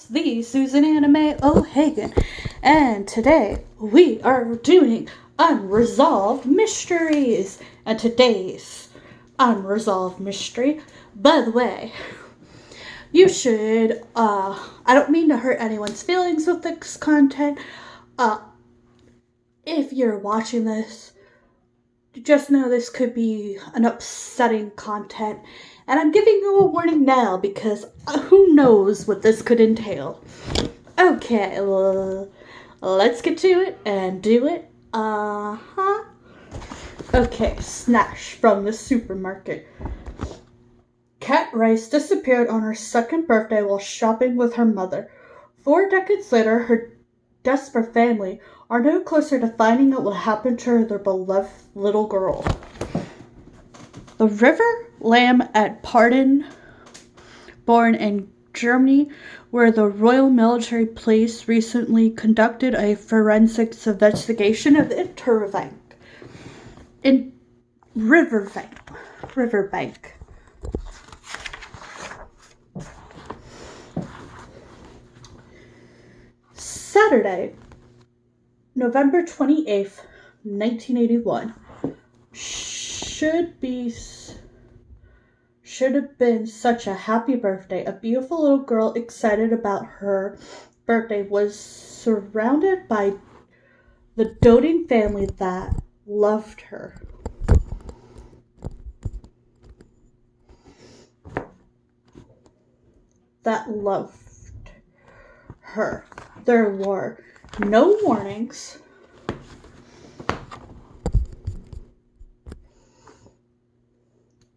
the Susan Anime O'Hagan, and today we are doing Unresolved Mysteries. And today's Unresolved Mystery, by the way, you should, I don't mean to hurt anyone's feelings with this content. Uh, if you're watching this, just know this could be an upsetting content, and I'm giving you a warning now because who knows what this could entail. Okay, let's get to it and do it. Okay, snatch from the supermarket. Kat Rice disappeared on her second birthday while shopping with her mother. 4 decades later, her desperate family are no closer to finding out what happened to their beloved little girl. The River Lamb at Pardon, born in Germany, where the Royal Military Police recently conducted a forensics investigation of Riverbank. Saturday, November 28th, 1981, should have been such a happy birthday. A beautiful little girl excited about her birthday was surrounded by the doting family that loved her. There were no warnings,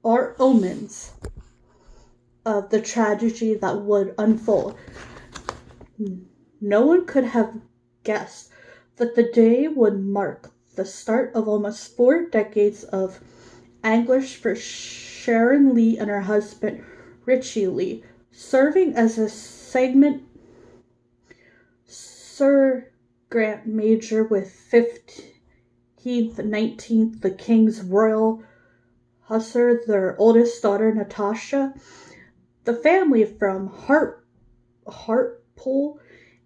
or omens of the tragedy that would unfold. No one could have guessed that the day would mark the start of almost 4 decades of anguish for Sharon Lee and her husband, Richie Lee, serving as a Sergeant Major with 15th, 19th, the King's Royal Hussar, their oldest daughter, Natasha. The family from Hartlepool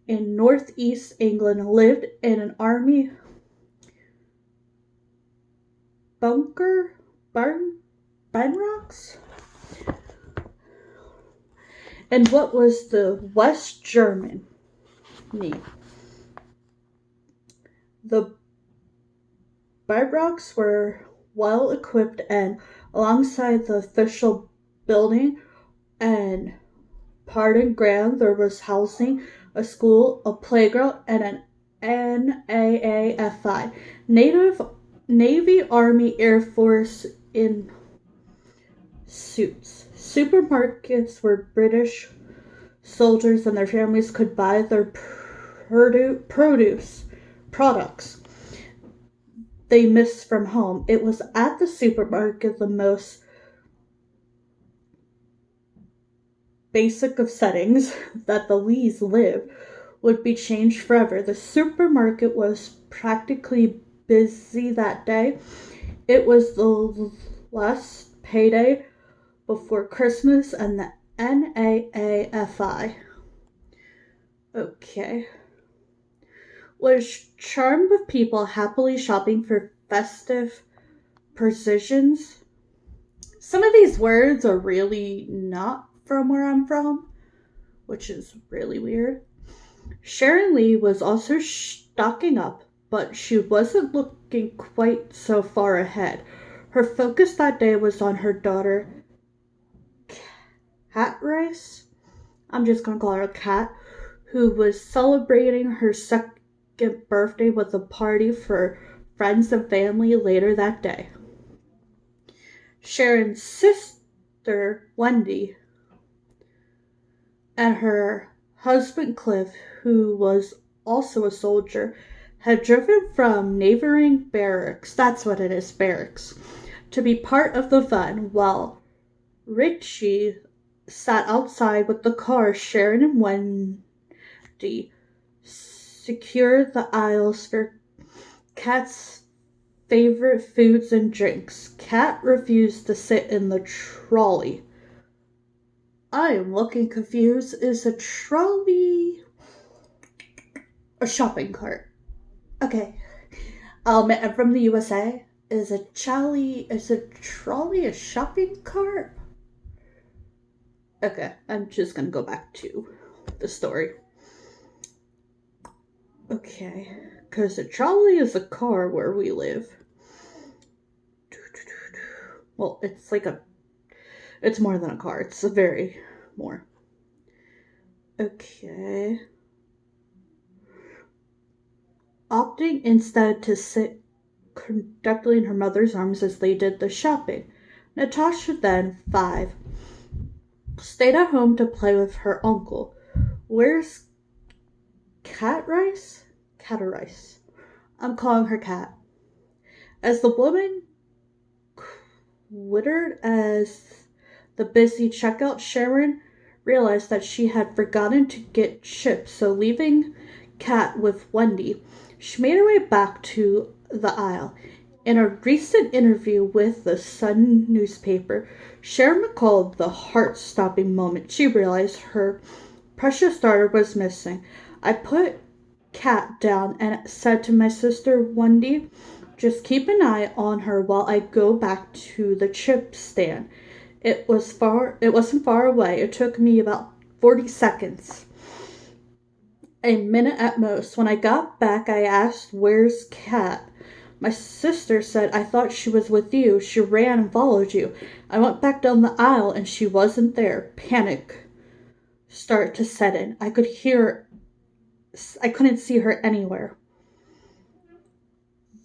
in northeast England lived in an army bunker, barracks, in what was the West Germany. The barracks were well equipped, and alongside the official building and parting ground there was housing, a school, a playground, and an NAAFI, Navy, Army, Air Force in suits. Supermarkets where British soldiers and their families could buy their products they missed from home. It was at the supermarket, the most basic of settings, that the Lees lived would be changed forever. The supermarket was practically busy that day. It was the last payday before Christmas, and the NAAFI was charmed with people happily shopping for festive provisions. Some of these words are really not from where I'm from, which is really weird. Sharon Lee was also stocking up, but she wasn't looking quite so far ahead. Her focus that day was on her daughter, Kat Rice. I'm just going to call her Kat, who was celebrating her second birthday with a party for friends and family later that day. Sharon's sister, Wendy, and her husband, Cliff, who was also a soldier, had driven from neighboring barracks, that's what it is, barracks, to be part of the fun, while Richie sat outside with the car. Sharon and Wendy secured the aisles for Kat's favorite foods and drinks. Kat refused to sit in the trolley. I am looking confused. Is a trolley a shopping cart? Okay. I'm from the USA. Is a trolley a shopping cart? Okay, I'm just gonna go back to the story. Okay, because a trolley is a car where we live. Well, it's more than a car. It's a very more. Okay. Opting instead to sit conductedly in her mother's arms as they did the shopping. Natasha, then 5, stayed at home to play with her uncle. Where's Katrice? Katrice. I'm calling her Cat. As the woman quittered as the busy checkout, Sharon realized that she had forgotten to get chips, so leaving Cat with Wendy, she made her way back to the aisle. In a recent interview with the Sun newspaper, Sharon recalled the heart-stopping moment she realized her precious daughter was missing. I put Cat down and said to my sister Wendy, just keep an eye on her while I go back to the chip stand. It wasn't far away. It took me about 40 seconds. A minute at most. When I got back, I asked, where's Cat? My sister said, I thought she was with you. She ran and followed you. I went back down the aisle and she wasn't there. Panic started to set in. I couldn't see her anywhere.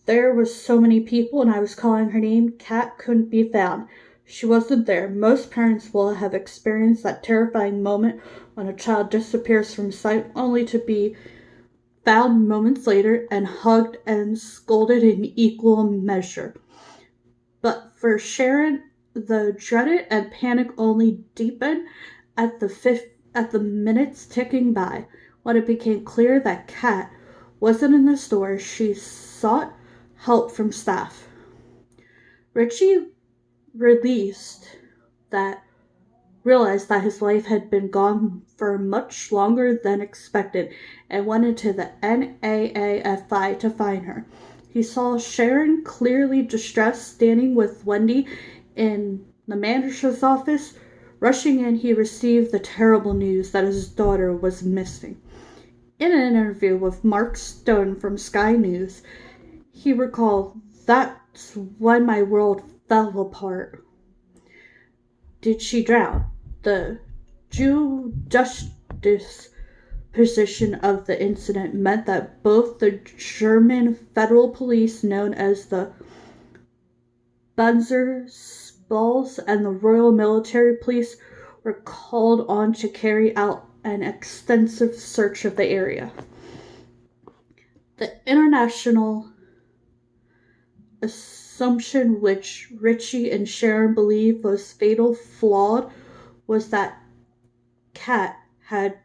There was so many people and I was calling her name. Cat couldn't be found. She wasn't there. Most parents will have experienced that terrifying moment when a child disappears from sight only to be found moments later and hugged and scolded in equal measure. But for Sharon, the dreaded and panic only deepened at the minutes ticking by. When it became clear that Cat wasn't in the store, she sought help from staff. Richie realized that his wife had been gone for much longer than expected and went into the NAAFI to find her. He saw Sharon, clearly distressed, standing with Wendy in the manager's office. Rushing in, he received the terrible news that his daughter was missing. In an interview with Mark Stone from Sky News, he recalled, that's when my world fell apart. Did she drown? The justice position of the incident meant that both the German federal police, known as the Bunderspolizei, and the Royal Military Police were called on to carry out an extensive search of the area. The international assumption which Richie and Sharon believed was fatal flawed was that Cat had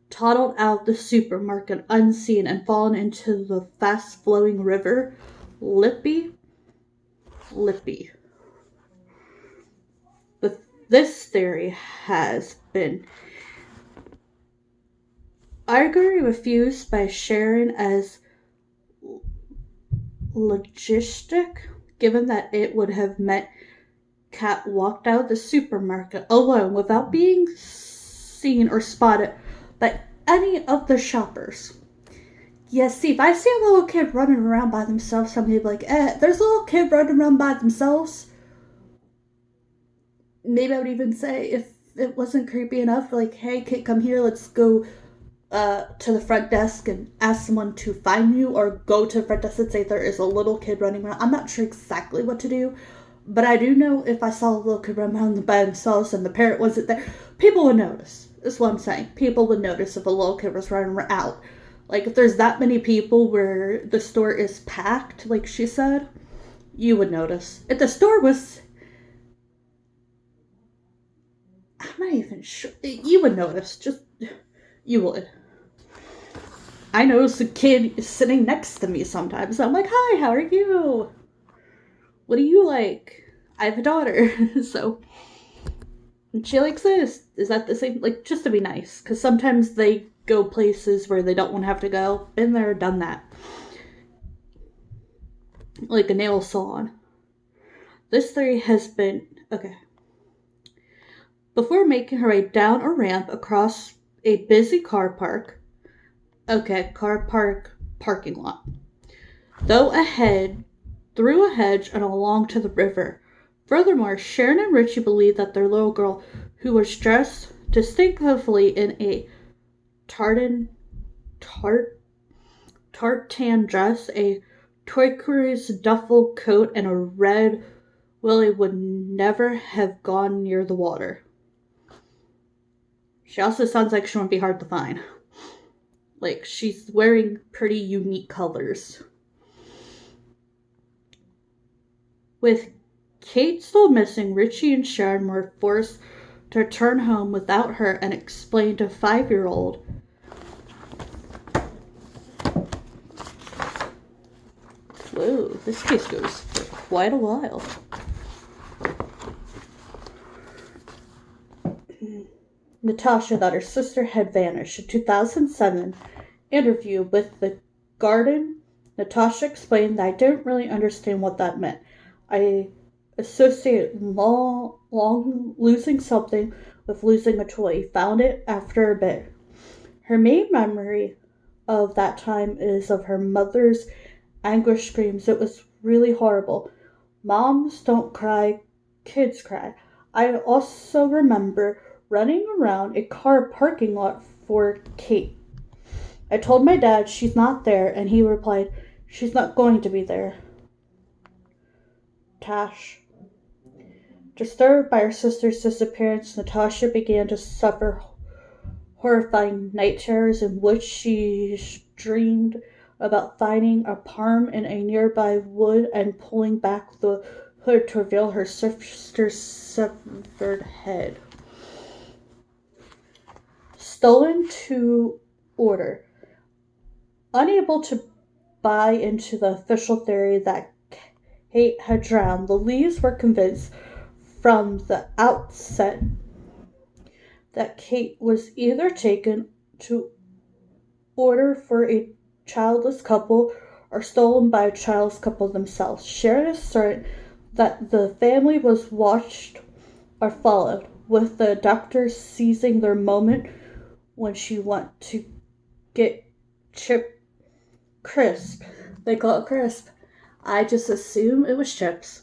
toddled out of the supermarket unseen and fallen into the fast-flowing river Lippe. But this theory has been arguably refused by Sharon as logistic, given that it would have meant Cat walked out of the supermarket alone without being seen or spotted by any of the shoppers. Yes, see, if I see a little kid running around by themselves, somebody would be like, there's a little kid running around by themselves. Maybe I would even say, if it wasn't creepy enough, like, hey, kid, come here, let's go to the front desk and ask someone to find you, or go to the front desk and say there is a little kid running around. I'm not sure exactly what to do, but I do know if I saw a little kid running around by themselves and the parent wasn't there, people would notice. That's what I'm saying. People would notice if a little kid was running out. Like, if there's that many people where the store is packed, like she said, you would notice. If the store was... I'm not even sure. You would notice. Just... You would. I notice a kid is sitting next to me sometimes. I'm like, hi, how are you? What do you like? I have a daughter, so... And she likes it. Is that the same? Like, just to be nice. Because sometimes they go places where they don't want to have to go. Been there, done that. Like a nail salon. This theory has been. Okay. Before making her way down a ramp across a busy car park. Okay, car park parking lot. Though ahead, through a hedge and along to the river. Furthermore, Sharon and Richie believed that their little girl, who was dressed distinctively in a tartan tartan dress, a turquoise duffel coat, and a red willy, would never have gone near the water. She also sounds like she won't be hard to find. Like, she's wearing pretty unique colors. With Kate still missing, Richie and Sharon were forced to return home without her and explain to 5-year-old. Whoa, this case goes for quite a while. Natasha that her sister had vanished. In 2007 interview with The Garden, Natasha explained that I didn't really understand what that meant. I associate long losing something with losing a toy. Found it after a bit. Her main memory of that time is of her mother's anguish screams. It was really horrible. Moms don't cry, kids cry. I also remember running around a car parking lot for Kate. I told my dad she's not there, and he replied, she's not going to be there. Tash. Disturbed by her sister's disappearance, Natasha began to suffer horrifying night terrors in which she dreamed about finding a palm in a nearby wood and pulling back the hood to reveal her sister's severed head. Stolen to order. Unable to buy into the official theory that Kate had drowned, the Lees were convinced from the outset that Kate was either taken to order for a childless couple or stolen by a childless couple themselves. Sharon asserted that the family was watched or followed, with the doctors seizing their moment when she went to get chip crisp. They call it crisp. I just assume it was chips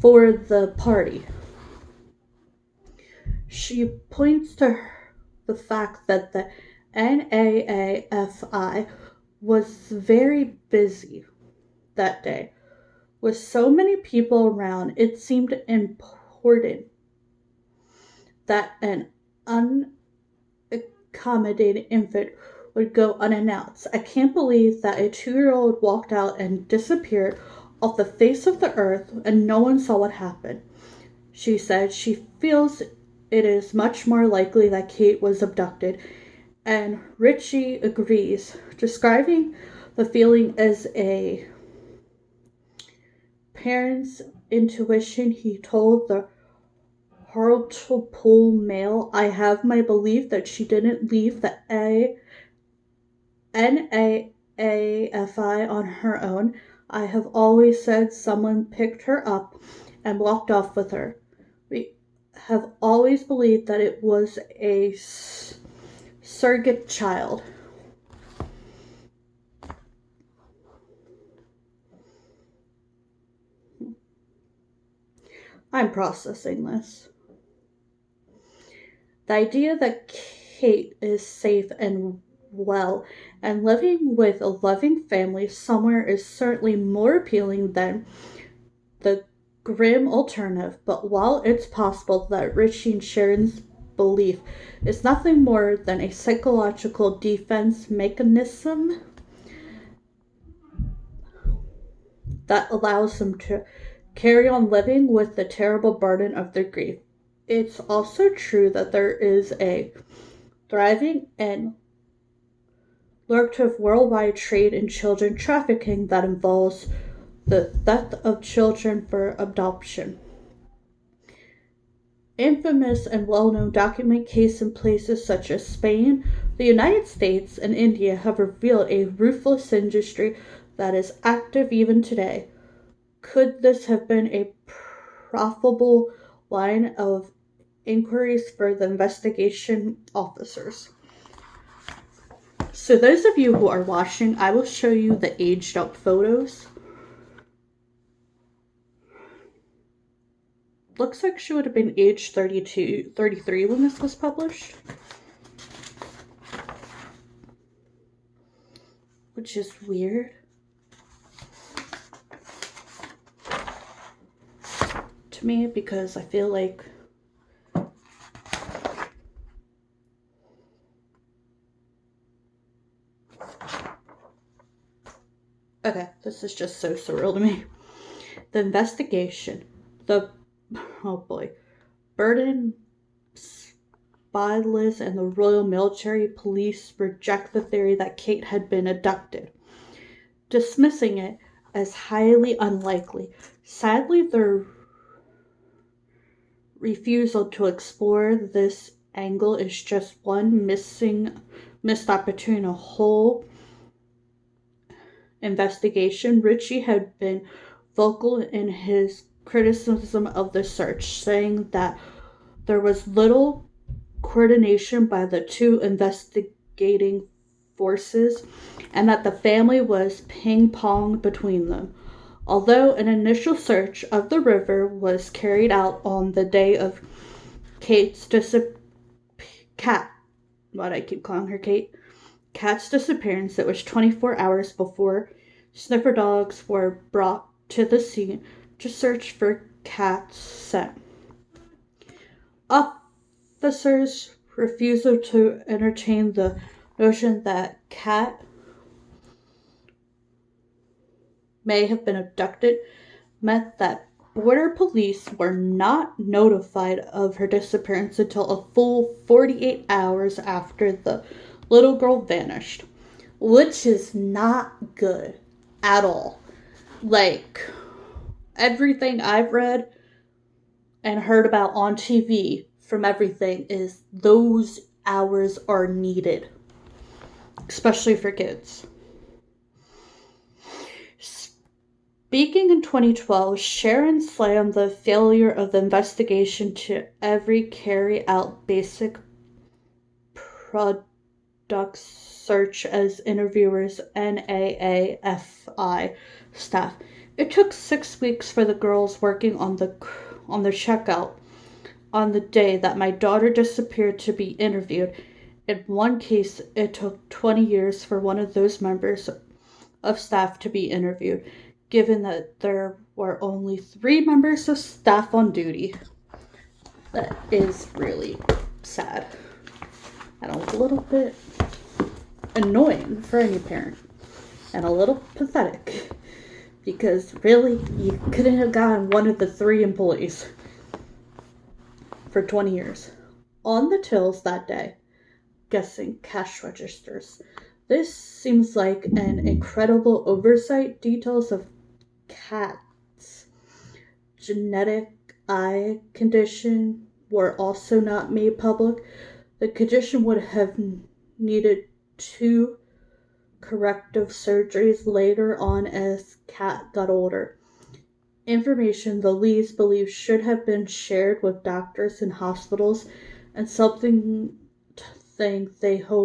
for the party. She points to the fact that the NAAFI was very busy that day. With so many people around, it seemed important that an unaccommodated infant would go unannounced. I can't believe that a 2-year-old walked out and disappeared off the face of the earth and no one saw what happened. She said she feels it is much more likely that Kate was abducted, and Richie agrees, describing the feeling as a parent's intuition. He told the Hartlepool Mail, I have my belief that she didn't leave the NAAFI on her own. I have always said someone picked her up and walked off with her. We have always believed that it was a surrogate child. I'm processing this. The idea that Kate is safe and well and living with a loving family somewhere is certainly more appealing than the grim alternative. But while it's possible that Richie and Sharon's belief is nothing more than a psychological defense mechanism that allows them to carry on living with the terrible burden of their grief, it's also true that there is a thriving and lucrative worldwide trade in children trafficking that involves the theft of children for adoption. infamous and well-known document case in places such as Spain, the United States, and India have revealed a ruthless industry that is active even today. Could this have been a profitable line of inquiries for the investigation officers? So those of you who are watching, I will show you the aged up photos. Looks like she would have been age 33 when this was published. Which is weird. To me, because I feel like okay, this is just so surreal to me. The investigation. Oh boy. Burden, Spyless, and the Royal Military Police reject the theory that Kate had been abducted, dismissing it as highly unlikely. Sadly, their refusal to explore this angle is just one missed opportunity in a whole investigation. Ritchie had been vocal in his criticism of the search, saying that there was little coordination by the two investigating forces and that the family was ping-pong between them. Although an initial search of the river was carried out on the day of Kate's Cat's disappearance, it was 24 hours before sniffer dogs were brought to the scene to search for Cat's scent. Officers' refusal to entertain the notion that Cat may have been abducted meant that border police were not notified of her disappearance until a full 48 hours after the little girl vanished, which is not good at all. Like, everything I've read and heard about on TV from everything is those hours are needed, especially for kids. Speaking in 2012, Sharon slammed the failure of the investigation to carry out basic product search as interviewers NAAFI staff. It took 6 weeks for the girls working on the checkout on the day that my daughter disappeared to be interviewed. In one case, it took 20 years for one of those members of staff to be interviewed, given that there were only 3 members of staff on duty. That is really sad and a little bit annoying for any parent and a little pathetic, because really you couldn't have gotten one of the 3 employees for 20 years. On the tills that day, guessing cash registers. This seems like an incredible oversight. Details of Cat's genetic eye condition were also not made public. The condition would have needed 2 corrective surgeries later on as Cat got older. Information the Lees believe should have been shared with doctors and hospitals, and something they hope